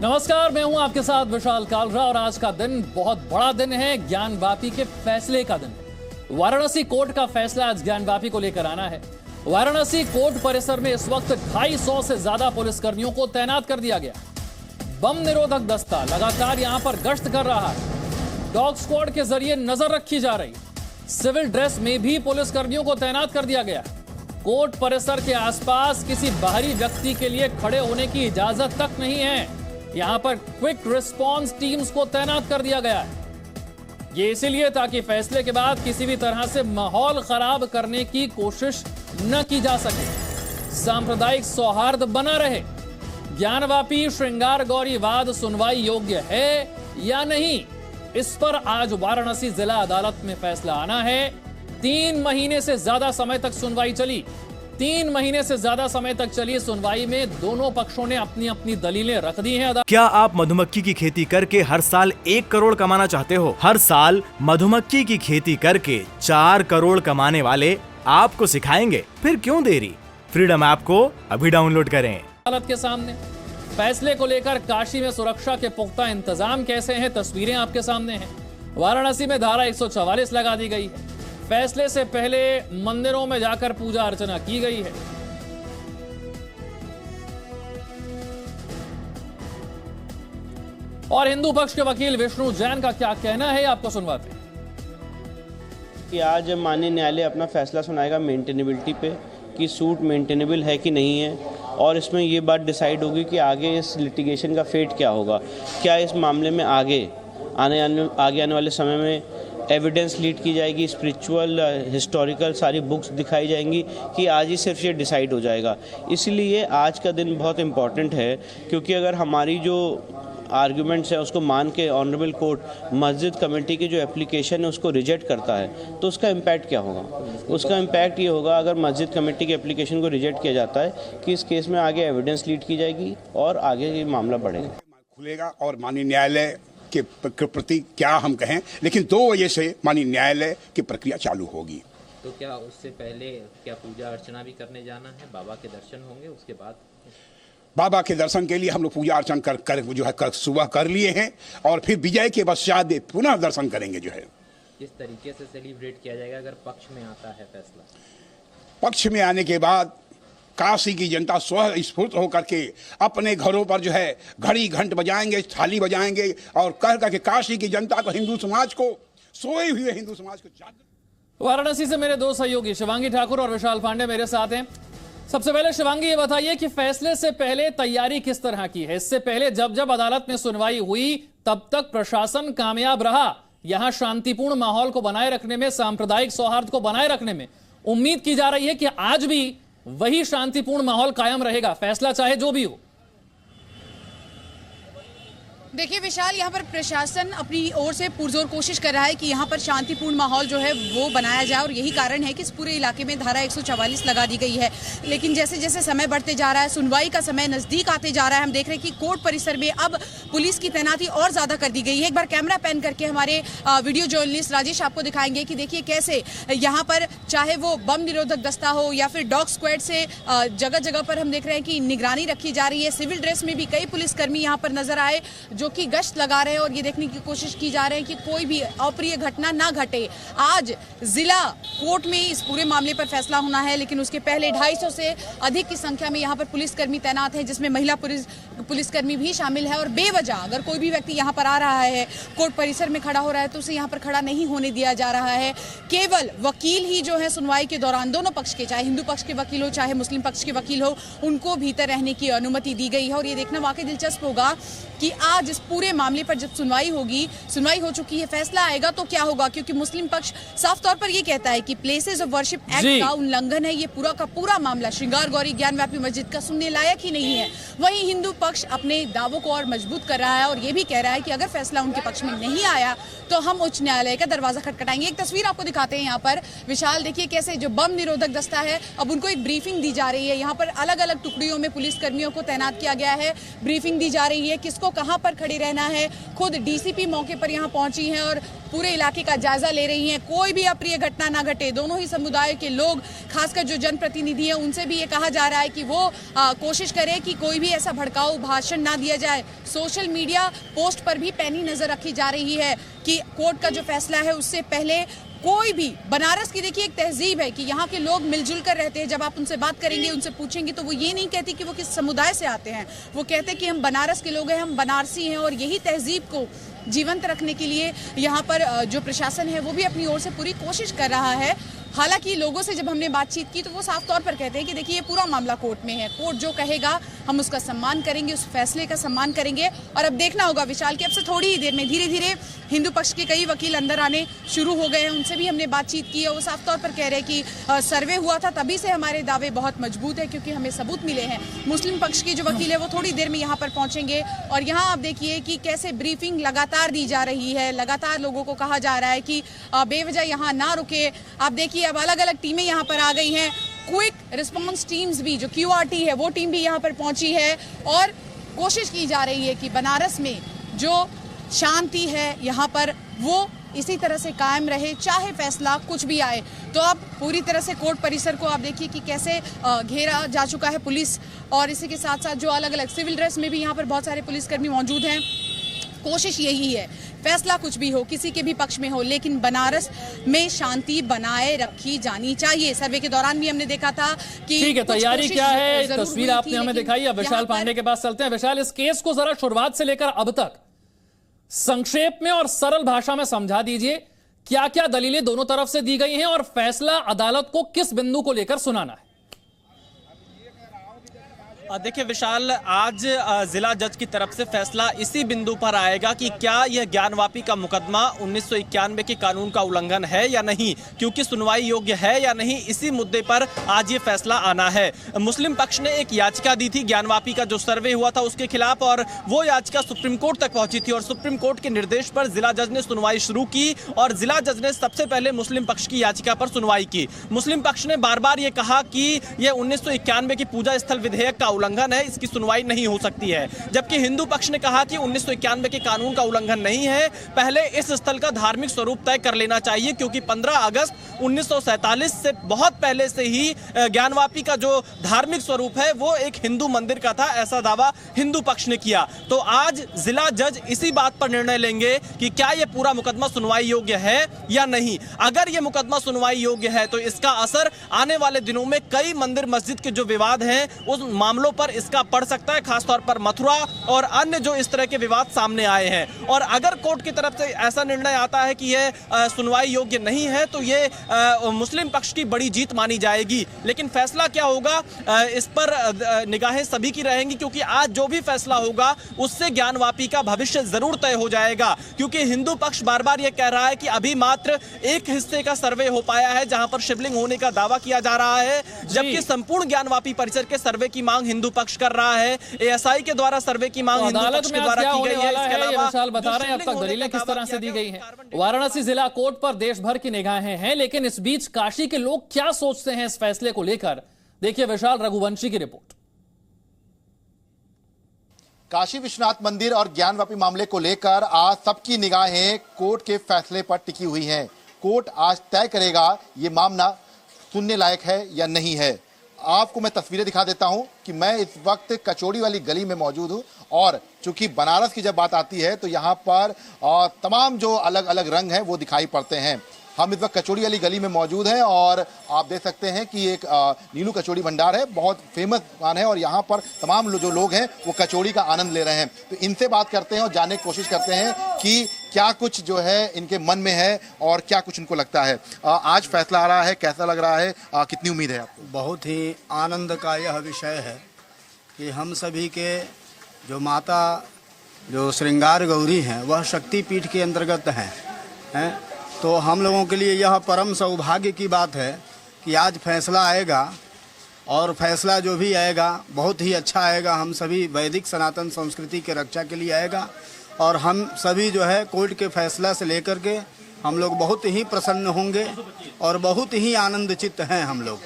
नमस्कार, मैं हूं आपके साथ विशाल कालरा और आज का दिन बहुत बड़ा दिन है। ज्ञानवापी के फैसले का दिन। वाराणसी कोर्ट का फैसला आज ज्ञानवापी को लेकर आना है। वाराणसी कोर्ट परिसर में इस वक्त 250 से ज्यादा पुलिसकर्मियों को तैनात कर दिया गया। बम निरोधक दस्ता लगातार यहां पर गश्त कर रहा है। डॉग स्क्वाड के जरिए नजर रखी जा रही। सिविल ड्रेस में भी पुलिसकर्मियों को तैनात कर दिया गया। कोर्ट परिसर के आसपास किसी बाहरी व्यक्ति के लिए खड़े होने की इजाजत तक नहीं है। यहां पर क्विक रिस्पांस टीम्स को तैनात कर दिया गया है। ये इसीलिए ताकि फैसले के बाद किसी भी तरह से माहौल खराब करने की कोशिश न की जा सके, सांप्रदायिक सौहार्द बना रहे। ज्ञानवापी श्रृंगार गौरी वाद सुनवाई योग्य है या नहीं, इस पर आज वाराणसी जिला अदालत में फैसला आना है। 3 महीने से ज्यादा समय तक सुनवाई चली। 3 महीने से ज्यादा समय तक चली सुनवाई में दोनों पक्षों ने अपनी अपनी दलीलें रख दी हैं। क्या आप मधुमक्खी की खेती करके हर साल 1 करोड़ कमाना चाहते हो? हर साल मधुमक्खी की खेती करके 4 करोड़ कमाने वाले आपको सिखाएंगे। फिर क्यों देरी? फ्रीडम ऐप को अभी डाउनलोड करें। अदालत के सामने फैसले को लेकर काशी में सुरक्षा के पुख्ता इंतजाम कैसे हैं, तस्वीरें आपके सामने हैं। वाराणसी में धारा 144 लगा दी गई है। फैसले से पहले मंदिरों में जाकर पूजा अर्चना की गई है। और हिंदू पक्ष के वकील विष्णु जैन का क्या कहना है, आपको सुनवाते हैं। कि आज माननीय न्यायालय अपना फैसला सुनाएगा मेंटेनेबिलिटी पे कि सूट मेंटेनेबल है कि नहीं है, और इसमें ये बात डिसाइड होगी कि आगे इस लिटिगेशन का फेट क्या होगा। क्या इस मामले में आगे आने वाले समय में एविडेंस लीड की जाएगी, स्पिरिचुअल हिस्टोरिकल सारी बुक्स दिखाई जाएंगी, कि आज ही सिर्फ ये डिसाइड हो जाएगा। इसलिए आज का दिन बहुत इम्पॉर्टेंट है, क्योंकि अगर हमारी जो आर्ग्यूमेंट्स है उसको मान के ऑनरेबल कोर्ट मस्जिद कमेटी की जो एप्लीकेशन है उसको रिजेक्ट करता है, तो उसका इम्पैक्ट क्या होगा? उसका इम्पैक्ट ये होगा, अगर मस्जिद कमेटी की एप्लीकेशन को रिजेक्ट किया जाता है, कि इस केस में आगे एविडेंस लीड की जाएगी और आगे ये मामला बढ़ेगा, खुलेगा। और माननीय न्यायालय के प्रति क्या हम कहें, लेकिन 2 बजे से माननीय न्यायालय की प्रक्रिया चालू होगी। तो क्या उससे पहले क्या पूजा अर्चना भी करने जाना है? बाबा के दर्शन होंगे उसके बाद? बाबा के दर्शन के लिए हम लोग पूजा अर्चन कर जो है सुबह कर लिए हैं, और फिर विजय के पश्चात पुनः दर्शन करेंगे। जो है किस तरीके से सेलिब्रेट किया जाएगा अगर पक्ष में आता है फैसला? पक्ष में आने के बाद काशी की जनता स्व स्फूर्त होकर के अपने घरों पर जो है घड़ी घंट बजाएंगे, थाली बजाएंगे, और कह करके काशी की जनता को, हिंदू समाज को, सोए हुए हिंदू समाज को जागृत। वाराणसी से मेरे 2 सहयोगी शिवांगी ठाकुर और विशाल पांडे मेरे साथ हैं। सबसे पहले शिवांगी, ये बताइए कि फैसले से पहले तैयारी किस तरह की है? इससे पहले जब अदालत में सुनवाई हुई तब तक प्रशासन कामयाब रहा यहां शांतिपूर्ण माहौल को बनाए रखने में, सांप्रदायिक सौहार्द को बनाए रखने में। उम्मीद की जा रही है कि आज भी वही शांतिपूर्ण माहौल कायम रहेगा, फैसला चाहे जो भी हो। देखिए विशाल, यहाँ पर प्रशासन अपनी ओर से पुरजोर कोशिश कर रहा है कि यहाँ पर शांतिपूर्ण माहौल जो है वो बनाया जाए, और यही कारण है कि इस पूरे इलाके में धारा 144 लगा दी गई है। लेकिन जैसे जैसे समय बढ़ते जा रहा है, सुनवाई का समय नज़दीक आते जा रहा है, हम देख रहे हैं कि कोर्ट परिसर में अब पुलिस की तैनाती और ज़्यादा कर दी गई है। एक बार कैमरा पैन करके हमारे वीडियो जर्नलिस्ट राजेश आपको दिखाएंगे कि देखिए कैसे यहाँ पर चाहे वो बम निरोधक दस्ता हो या फिर डॉग स्क्वाड से जगह जगह पर हम देख रहे हैं कि निगरानी रखी जा रही है। सिविल ड्रेस में भी कई पुलिसकर्मी यहाँ पर नजर आए जो की गश्त लगा रहे हैं, और ये देखने की कोशिश की जा रही है कि कोई भी अप्रिय घटना ना घटे। आज जिला कोर्ट में इस पूरे मामले पर फैसला होना है, लेकिन उसके पहले 250 से अधिक की संख्या में यहाँ पर पुलिसकर्मी तैनात हैं, जिसमें महिला पुलिसकर्मी भी शामिल है। और बेवजह अगर कोई भी व्यक्ति यहाँ पर आ रहा है, कोर्ट परिसर में खड़ा हो रहा है, तो उसे यहाँ पर खड़ा नहीं होने दिया जा रहा है। केवल वकील ही जो है सुनवाई के दौरान, दोनों पक्ष के, चाहे हिंदू पक्ष के वकील हो चाहे मुस्लिम पक्ष के वकील हो, उनको भीतर रहने की अनुमति दी गई है। और ये देखना वाकई दिलचस्प होगा कि आज इस पूरे मामले पर जब सुनवाई होगी, सुनवाई हो चुकी है, फैसला आएगा तो क्या होगा, क्योंकि मुस्लिम पक्ष साफ तौर पर यह कहता है कि प्लेसेस ऑफ वर्शिप एक्ट का उल्लंघन है। ये पूरा का पूरा मामला श्रृंगार गौरी ज्ञानवापी मस्जिद का सुनने लायक ही नहीं है। वहीं हिंदू पक्ष अपने दावों को और मजबूत कर रहा है और ये भी कह रहा है कि अगर फैसला उनके पक्ष में नहीं आया तो हम उच्च न्यायालय का दरवाजा खटखटाएंगे। एक तस्वीर आपको दिखाते हैं यहाँ पर विशाल, देखिए कैसे जो बम निरोधक दस्ता है, अब उनको एक ब्रीफिंग दी जा रही है। यहाँ पर अलग अलग टुकड़ियों में पुलिसकर्मियों को तैनात किया गया है, ब्रीफिंग दी जा रही है किसको कहाँ पर खड़े रहना है। खुद डीसीपी मौके पर यहाँ पहुंची हैं और पूरे इलाके का जायजा ले रही हैं। कोई भी अप्रिय घटना ना घटे। दोनों ही समुदाय के लोग, खासकर जो जनप्रतिनिधि हैं, उनसे भी ये कहा जा रहा है कि वो कोशिश करें कि कोई भी ऐसा भड़काऊ भाषण ना दिया जाए। सोशल मीडिया पोस्ट पर भी पैनी नजर रखी जा रही है कि कोर्ट का जो फैसला है उससे पहले कोई भी, बनारस की देखिए एक तहजीब है कि यहाँ के लोग मिलजुल कर रहते हैं। जब आप उनसे बात करेंगे, उनसे पूछेंगे, तो वो ये नहीं कहती कि वो किस समुदाय से आते हैं, वो कहते हैं कि हम बनारस के लोग हैं, हम बनारसी हैं। और यही तहजीब को जीवंत रखने के लिए यहाँ पर जो प्रशासन है वो भी अपनी ओर से पूरी कोशिश कर रहा है। हालांकि लोगों से जब हमने बातचीत की तो वो साफ तौर पर कहते हैं कि देखिए ये पूरा मामला कोर्ट में है, कोर्ट जो कहेगा हम उसका सम्मान करेंगे, उस फैसले का सम्मान करेंगे। और अब देखना होगा विशाल कि अब से थोड़ी ही देर में धीरे धीरे हिंदू पक्ष के कई वकील अंदर आने शुरू हो गए हैं। उनसे भी हमने बातचीत की है। वो साफ तौर पर कह रहे हैं कि सर्वे हुआ था तभी से हमारे दावे बहुत मजबूत है क्योंकि हमें सबूत मिले हैं। मुस्लिम पक्ष के जो वकील है वो थोड़ी देर में यहाँ पर पहुंचेंगे और यहाँ आप देखिए कि कैसे ब्रीफिंग लगातार दी जा रही है। लगातार लोगों को कहा जा रहा है कि बेवजह यहाँ ना रुके। आप देखिए अब अलग अलग टीमें यहाँ पर आ गई हैं। क्विक रिस्पांस टीम्स भी, जो QRT है वो टीम भी यहाँ पर पहुंची है और कोशिश की जा रही है कि बनारस में जो शांति है यहाँ पर वो इसी तरह से कायम रहे, चाहे फैसला कुछ भी आए। तो अब पूरी तरह से कोर्ट परिसर को आप देखिए कि कैसे घेरा जा चुका है पुलिस, और इसी के साथ साथ जो अलग अलग सिविल ड्रेस में भी यहाँ पर बहुत सारे पुलिसकर्मी मौजूद हैं। कोशिश यही है, फैसला कुछ भी हो, किसी के भी पक्ष में हो, लेकिन बनारस में शांति बनाए रखी जानी चाहिए। सर्वे के दौरान भी हमने देखा था कि ठीक है, तैयारी क्या है, तस्वीर आपने हमें दिखाई। अब विशाल पांडे के पास चलते हैं। विशाल, इस केस को जरा शुरुआत से लेकर अब तक संक्षेप में और सरल भाषा में समझा दीजिए। क्या क्या दलीलें दोनों तरफ से दी गई हैं और फैसला अदालत को किस बिंदु को लेकर सुनाना है? देखिए विशाल, आज जिला जज की तरफ से फैसला इसी बिंदु पर आएगा कि क्या यह ज्ञानवापी का मुकदमा 1991 के कानून का उल्लंघन है या नहीं, क्योंकि सुनवाई योग्य है या नहीं, इसी मुद्दे पर आज ये फैसला आना है। मुस्लिम पक्ष ने एक याचिका दी थी ज्ञानवापी का जो सर्वे हुआ था उसके खिलाफ, और वो याचिका सुप्रीम कोर्ट तक पहुंची थी और सुप्रीम कोर्ट के निर्देश पर जिला जज ने सुनवाई शुरू की और जिला जज ने सबसे पहले मुस्लिम पक्ष की याचिका पर सुनवाई की। मुस्लिम पक्ष ने बार बार ये कहा कि यह 1991 की पूजा स्थल विधेयक का उल्लंघन है, इसकी सुनवाई नहीं हो सकती है, जबकि हिंदू पक्ष ने कहा कि 1991 के कानून का उल्लंघन नहीं है, पहले इस स्थल का धार्मिक स्वरूप तय कर लेना चाहिए, क्योंकि 15 अगस्त 1947 से बहुत पहले से ही ज्ञानवापी का जो धार्मिक स्वरूप है वो एक हिंदू मंदिर का था, ऐसा दावा हिंदू पक्ष ने किया। तो आज जिला जज इसी बात पर निर्णय लेंगे कि क्या यह पूरा मुकदमा सुनवाई योग्य है या नहीं। अगर यह मुकदमा सुनवाई योग्य है तो इसका असर आने वाले दिनों में कई मंदिर मस्जिद के जो विवाद हैं उस मामलों पर इसका पड़ सकता है, खासतौर पर मथुरा और अन्य जो इस तरह के विवाद सामने आए हैं। और अगर कोर्ट की तरफ से ऐसा निर्णय आता है कि यह सुनवाई योग्य नहीं है तो यह मुस्लिम पक्ष की बड़ी जीत मानी जाएगी। लेकिन फैसला क्या होगा इस पर निगाहें सभी की रहेंगी, क्योंकि आज जो भी फैसला होगा उससे ज्ञानवापी का भविष्य जरूर तय हो जाएगा। क्योंकि हिंदू पक्ष बार बार यह कह रहा है कि अभी मात्र एक हिस्से का सर्वे हो पाया है जहां पर शिवलिंग होने का दावा किया जा रहा है, जबकि संपूर्ण ज्ञानवापी परिसर के सर्वे की मांग हिंदू पक्ष कर रहा है। ASI के द्वारा सर्वे की मांग हिंदू पक्ष के द्वारा की गई है। इसके अलावा विशाल बता रहे हैं अब तक दलीलें किस तरह से दी गई हैं। वाराणसी जिला कोर्ट पर देश भर की निगाहें हैं, लेकिन इस बीच काशी के लोग क्या सोचते हैं इस फैसले को लेकर, देखिए विशाल रघुवंशी की रिपोर्ट। काशी विश्वनाथ मंदिर और ज्ञानवापी मामले को लेकर आज सबकी निगाहें कोर्ट के फैसले पर टिकी हुई हैं। कोर्ट आज तय करेगा ये मामला सुनने लायक है या नहीं है। आपको मैं तस्वीरें दिखा देता हूं कि मैं इस वक्त कचौड़ी वाली गली में मौजूद हूं, और चूंकि बनारस की जब बात आती है तो यहां पर तमाम जो अलग अलग रंग हैं वो दिखाई पड़ते हैं। हम इस वक्त कचौड़ी वाली गली में मौजूद हैं और आप देख सकते हैं कि एक नीलू कचौड़ी भंडार है, बहुत फेमस दुकान है, और यहाँ पर तमाम जो लोग हैं वो कचौड़ी का आनंद ले रहे हैं। तो इनसे बात करते हैं और जानने की कोशिश करते हैं कि क्या कुछ जो है इनके मन में है और क्या कुछ इनको लगता है। आज फैसला आ रहा है, कैसा लग रहा है, कितनी उम्मीद है आपको? बहुत ही आनंद का यह विषय है कि हम सभी के जो माता जो श्रृंगार गौरी हैं वह शक्तिपीठ के अंतर्गत हैं। तो हम लोगों के लिए यह परम सौभाग्य की बात है कि आज फैसला आएगा, और फैसला जो भी आएगा बहुत ही अच्छा आएगा। हम सभी वैदिक सनातन संस्कृति के रक्षा के लिए आएगा, और हम सभी जो है कोर्ट के फैसला से लेकर के हम लोग बहुत ही प्रसन्न होंगे और बहुत ही आनंदचित्त हैं हम लोग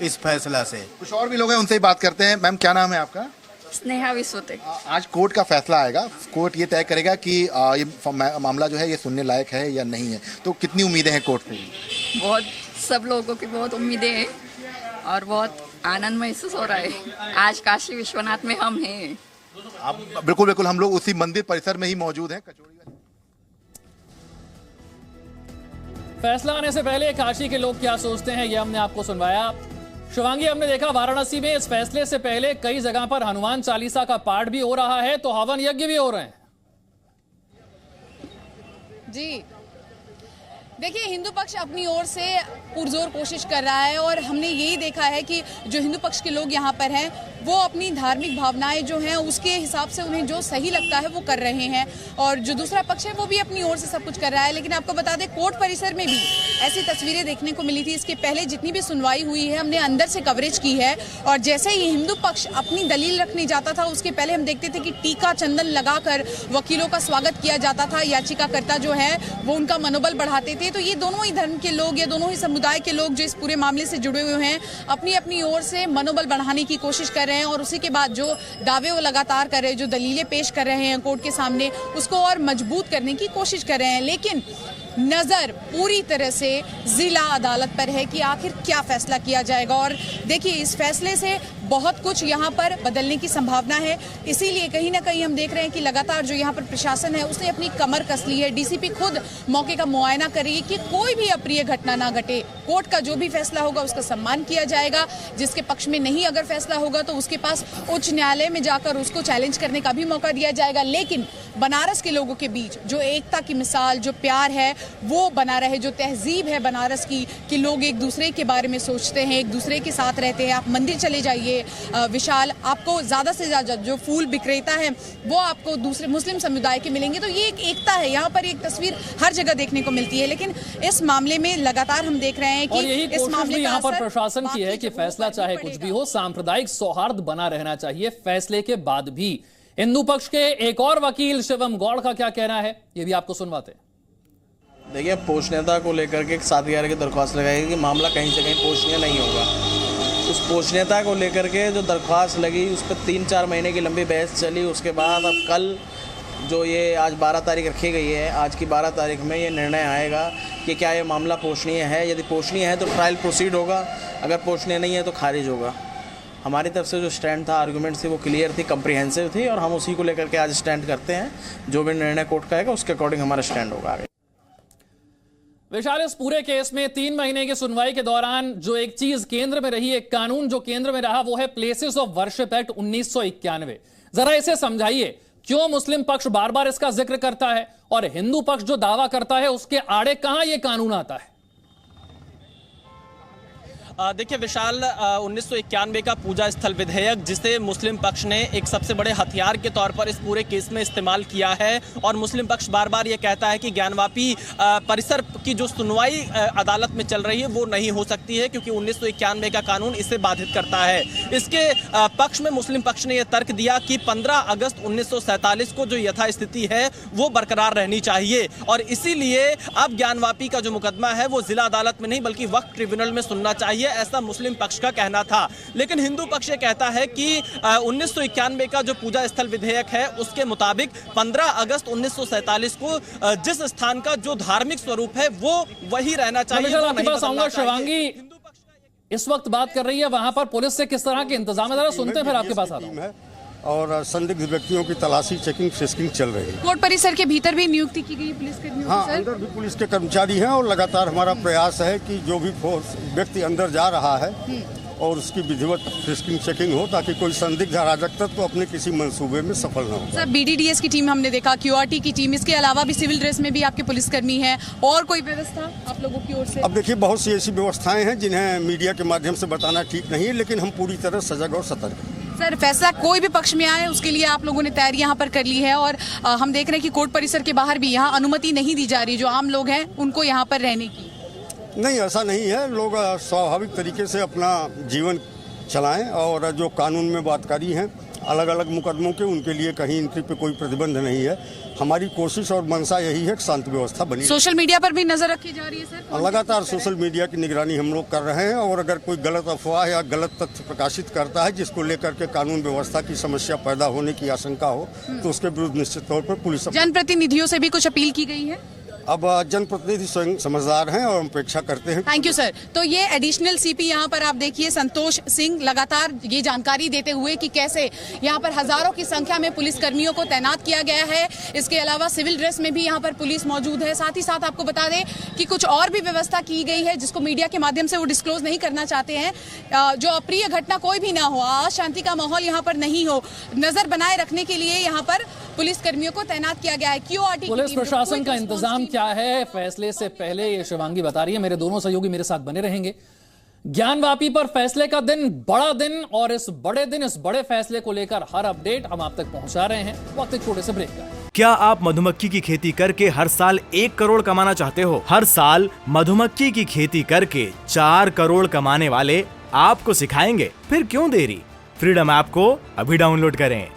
इस फैसला से। कुछ और भी लोग हैं, उनसे ही बात करते हैं। मैम क्या नाम है आपका? स्नेहा विश्वते। आज कोर्ट का फैसला आएगा, कोर्ट ये तय करेगा कि ये मामला जो है ये सुनने लायक है या नहीं है, तो कितनी उम्मीदें हैं कोर्ट से? बहुत, सब लोगों की बहुत उम्मीदें हैं और बहुत आनंद महसूस हो रहा है। आज काशी विश्वनाथ में हम हैं। आप बिल्कुल हम लोग उसी मंदिर परिसर में ही मौजूद हैं। फैसला आने से पहले काशी के लोग क्या सोचते हैं, ये हमने आपको सुनवाया। शिवांगी, हमने देखा वाराणसी में इस फैसले से पहले कई जगह पर हनुमान चालीसा का पाठ भी हो रहा है, तो हवन यज्ञ भी हो रहे हैं। जी देखिए, हिंदू पक्ष अपनी ओर से पुरजोर कोशिश कर रहा है और हमने यही देखा है कि जो हिंदू पक्ष के लोग यहाँ पर हैं वो अपनी धार्मिक भावनाएं जो हैं उसके हिसाब से उन्हें जो सही लगता है वो कर रहे हैं, और जो दूसरा पक्ष है वो भी अपनी ओर से सब कुछ कर रहा है। लेकिन आपको बता दें, कोर्ट परिसर में भी ऐसी तस्वीरें देखने को मिली थी। इसके पहले जितनी भी सुनवाई हुई है हमने अंदर से कवरेज की है, और जैसे ही हिंदू पक्ष अपनी दलील रखने जाता था उसके पहले हम देखते थे कि टीका चंदन लगाकर वकीलों का स्वागत किया जाता था। याचिकाकर्ता जो है वो उनका मनोबल बढ़ाते थे। तो ये दोनों ही धर्म के लोग या दोनों ही समुदाय के लोग जो इस पूरे मामले से जुड़े हुए हैं अपनी अपनी ओर से मनोबल बढ़ाने की कोशिश कर रहे हैं, और उसी के बाद जो दावे वो लगातार कर रहे हैं, जो दलीलें पेश कर रहे हैं कोर्ट के सामने, उसको और मजबूत करने की कोशिश कर रहे हैं। लेकिन नजर पूरी तरह से जिला अदालत पर है कि आखिर क्या फैसला किया जाएगा। और देखिए, इस फैसले से बहुत कुछ यहाँ पर बदलने की संभावना है। इसीलिए कहीं ना कहीं हम देख रहे हैं कि लगातार जो यहाँ पर प्रशासन है उसने अपनी कमर कस ली है। डीसीपी खुद मौके का मुआयना कर रही है कि कोई भी अप्रिय घटना ना घटे। कोर्ट का जो भी फैसला होगा उसका सम्मान किया जाएगा। जिसके पक्ष में नहीं अगर फैसला होगा तो उसके पास उच्च न्यायालय में जाकर उसको चैलेंज करने का भी मौका दिया जाएगा। लेकिन बनारस के लोगों के बीच जो एकता की मिसाल, जो प्यार है वो बना रहे, जो तहजीब है बनारस की कि लोग एक दूसरे के बारे में सोचते हैं, एक दूसरे के साथ रहते हैं। आप मंदिर चले जाइए विशाल, आपको ज्यादा से ज्यादा जो फूल विक्रेता है वो आपको दूसरे मुस्लिम समुदाय के मिलेंगे। तो ये एक एकता है, यहाँ पर एक तस्वीर हर जगह देखने को मिलती है। लेकिन इस मामले में लगातार हम देख रहे हैं कि इस मामले यहाँ पर प्रशासन की है कि फैसला चाहे कुछ भी हो, सांप्रदायिक सौहार्द बना रहना चाहिए फैसले के बाद भी। हिंदू पक्ष के एक और वकील शिवम गौड़ का क्या कहना है, ये भी आपको सुनवाते हैं। देखिए, पोषणीयता को लेकर के 7/11 की दरख्वास्त लगाई कि मामला कहीं से कहीं पोषणीय नहीं होगा। उस पोषणीयता को लेकर के जो दरख्वास्त लगी उस पर 3-4 महीने की लंबी बहस चली। उसके बाद अब कल जो ये आज 12 तारीख रखी गई है, आज की 12 तारीख में ये निर्णय आएगा कि क्या ये मामला पोषणीय है। यदि पोषणीय है तो ट्रायल प्रोसीड होगा, अगर पोषणीय नहीं है तो खारिज होगा। हमारी तरफ से जो स्टैंड था, आर्गूमेंट थी, वो क्लियर थी, कम्प्रीहेंसिव थी, और हम उसी को लेकर के आज स्टैंड करते हैं। जो भी निर्णय कोर्ट का आएगा उसके अकॉर्डिंग हमारा स्टैंड होगा आगे। विशाल, इस पूरे केस में 3 महीने की सुनवाई के दौरान जो एक चीज केंद्र में रही, एक कानून जो केंद्र में रहा, वो है प्लेसेस ऑफ वर्शिप एक्ट 1991। जरा इसे समझाइए, क्यों मुस्लिम पक्ष बार बार इसका जिक्र करता है और हिंदू पक्ष जो दावा करता है उसके आड़े कहां यह कानून आता है? देखिए विशाल, 1991 का पूजा स्थल विधेयक, जिसे मुस्लिम पक्ष ने एक सबसे बड़े हथियार के तौर पर इस पूरे केस में इस्तेमाल किया है, और मुस्लिम पक्ष बार बार ये कहता है कि ज्ञानवापी परिसर की जो सुनवाई अदालत में चल रही है वो नहीं हो सकती है, क्योंकि 1991 का कानून इसे बाधित करता है। इसके पक्ष में मुस्लिम पक्ष ने यह तर्क दिया कि 15 अगस्त 1947 को जो यथास्थिति है वो बरकरार रहनी चाहिए, और इसीलिए अब ज्ञानवापी का जो मुकदमा है वो जिला अदालत में नहीं बल्कि वक्फ ट्रिब्यूनल में सुनना चाहिए, ऐसा मुस्लिम पक्ष का कहना था। लेकिन हिंदू पक्ष ये कहता है कि 1991 का जो पूजा स्थल विधेयक है उसके मुताबिक 15 अगस्त 1947 को जिस स्थान का जो धार्मिक स्वरूप है वो वही रहना चाहिए। आपके पास आऊंगा। शिवांगी इस वक्त बात कर रही है, वहां पर पुलिस से किस तरह के इंतजाम है, जरा सुनते हैं फिर आपके पास आता हूं। और संदिग्ध व्यक्तियों की तलाशी, चेकिंग, फ्रिस्किंग चल रही है। कोर्ट परिसर के भीतर भी नियुक्ति की गई पुलिस कर्मियों? हाँ, अंदर भी पुलिस के कर्मचारी हैं, और लगातार हमारा प्रयास है कि जो भी व्यक्ति अंदर जा रहा है और उसकी विधिवत फ्रिस्किंग, चेकिंग हो, ताकि कोई संदिग्ध अराजक तत्व अपने किसी मंसूबे में सफल न हो। सर, बीडीडीएस की टीम हमने देखा, क्यूआरटी की टीम, इसके अलावा भी सिविल ड्रेस में भी आपके पुलिसकर्मी हैं, और कोई व्यवस्था आप लोगों की ओर से? अब देखिए, बहुत सी ऐसी व्यवस्थाएं हैं जिन्हें मीडिया के माध्यम से बताना ठीक नहीं है, लेकिन हम पूरी तरह सजग और सतर्क हैं। सर, फैसला कोई भी पक्ष में आए उसके लिए आप लोगों ने तैयारी यहाँ पर कर ली है, और हम देख रहे हैं कि कोर्ट परिसर के बाहर भी यहाँ अनुमति नहीं दी जा रही, जो आम लोग हैं उनको यहाँ पर रहने की। नहीं, ऐसा नहीं है। लोग स्वाभाविक तरीके से अपना जीवन चलाएं, और जो कानून में बातकारी हैं अलग अलग मुकदमों के, उनके लिए कहीं इनके पे कोई प्रतिबंध नहीं है। हमारी कोशिश और मंशा यही है कि शांति व्यवस्था बनी। सोशल मीडिया पर भी नजर रखी जा रही है सर? लगातार सोशल मीडिया की निगरानी हम लोग कर रहे हैं, और अगर कोई गलत अफवाह या गलत तथ्य प्रकाशित करता है जिसको लेकर के कानून व्यवस्था की समस्या पैदा होने की आशंका हो तो उसके विरुद्ध निश्चित तौर पर पुलिस। जनप्रतिनिधियों से भी कुछ अपील की गई है? अब जनप्रतिनिधि स्वयं समझदार हैं और अपेक्षा करते हैं। Thank you sir. तो ये एडिशनल सीपी यहाँ पर आप देखिए संतोष सिंह लगातार ये जानकारी देते हुए कि कैसे यहाँ पर हजारों की संख्या में पुलिस कर्मियों को तैनात किया गया है। इसके अलावा सिविल ड्रेस में भी यहाँ पर पुलिस मौजूद है। साथ ही साथ आपको बता दें कि कुछ और भी व्यवस्था की गई है जिसको मीडिया के माध्यम से वो डिस्क्लोज नहीं करना चाहते हैं। जो अप्रिय घटना कोई भी ना हो, अशांति का माहौल यहाँ पर नहीं हो, नजर बनाए रखने के लिए यहाँ पर पुलिस कर्मियों को तैनात किया गया है। QRT पुलिस प्रशासन का इंतजाम क्या है फैसले से पहले, ये शिवांगी बता रही है। मेरे दोनों सहयोगी मेरे साथ बने रहेंगे। ज्ञानवापी पर फैसले का दिन, बड़ा दिन, और इस बड़े दिन, इस बड़े फैसले को लेकर हर अपडेट हम आप तक पहुंचा रहे हैं। वक्त एक छोटे से ब्रेक का। क्या आप मधुमक्खी की खेती करके हर साल 1 करोड़ कमाना चाहते हो? हर साल मधुमक्खी की खेती करके 4 करोड़ कमाने वाले आपको सिखाएंगे। फिर क्यों देरी? फ्रीडम ऐप को अभी डाउनलोड करें।